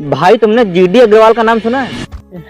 भाई तुमने जीडी अग्रवाल का नाम सुना है?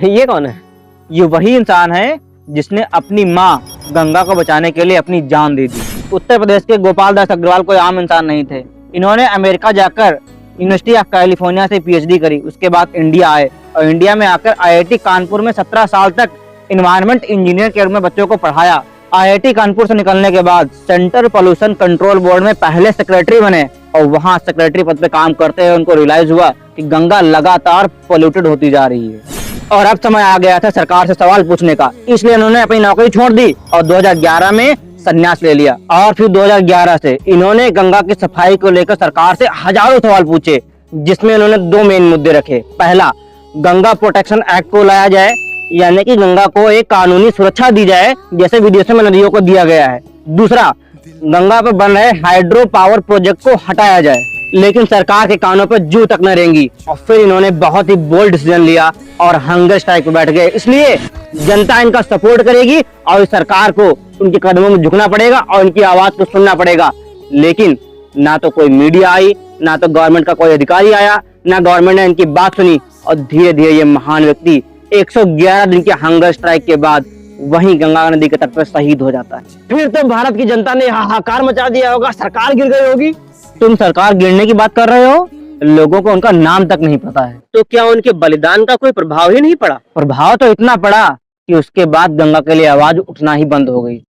ये कौन है? ये वही इंसान है जिसने अपनी माँ गंगा को बचाने के लिए अपनी जान दे दी। उत्तर प्रदेश के गोपाल दास अग्रवाल कोई आम इंसान नहीं थे। इन्होंने अमेरिका जाकर यूनिवर्सिटी ऑफ कैलिफोर्निया से पीएचडी करी। उसके बाद इंडिया आए और इंडिया में आकर आईआईटी कानपुर में 17 साल तक इन्वायरमेंट इंजीनियर के रूप में बच्चों को पढ़ाया। आईआईटी कानपुर से निकलने के बाद सेंट्रल पोल्यूशन कंट्रोल बोर्ड में पहले सेक्रेटरी बने और वहां सेक्रेटरी पद पे काम करते हुए उनको रियलाइज हुआ कि गंगा लगातार पोल्यूटेड होती जा रही है और अब समय आ गया था सरकार से सवाल पूछने का। इसलिए उन्होंने अपनी नौकरी छोड़ दी और 2011 में संन्यास ले लिया। और फिर 2011 से इन्होंने गंगा की सफाई को लेकर सरकार से हजारों सवाल पूछे, जिसमें इन्होंने 2 मेन मुद्दे रखे। पहला, गंगा प्रोटेक्शन एक्ट को लाया जाए, यानी कि गंगा को एक कानूनी सुरक्षा दी जाए जैसे विदेशों में नदियों को दिया गया है। दूसरा, गंगा पर बन रहे हाइड्रो पावर प्रोजेक्ट को हटाया जाए। लेकिन सरकार के कानों पर जू तक न रेंगी और फिर इन्होंने बहुत ही बोल्ड डिसीजन लिया और हंगर स्ट्राइक पे बैठ गए। इसलिए जनता इनका सपोर्ट करेगी और सरकार को उनके कदमों में झुकना पड़ेगा और इनकी आवाज को सुनना पड़ेगा। लेकिन ना तो कोई मीडिया आई, ना तो गवर्नमेंट का कोई अधिकारी आया, ना गवर्नमेंट ने इनकी बात सुनी और धीरे धीरे ये महान व्यक्ति 111 दिन के हंगर स्ट्राइक के बाद वहीं गंगा नदी के तट पर शहीद हो जाता है। फिर तो भारत की जनता ने हाहाकार मचा दिया होगा, सरकार गिर गई होगी। तुम सरकार गिरने की बात कर रहे हो? लोगों को उनका नाम तक नहीं पता है। तो क्या उनके बलिदान का कोई प्रभाव ही नहीं पड़ा? प्रभाव तो इतना पड़ा कि उसके बाद गंगा के लिए आवाज उठना ही बंद हो गई।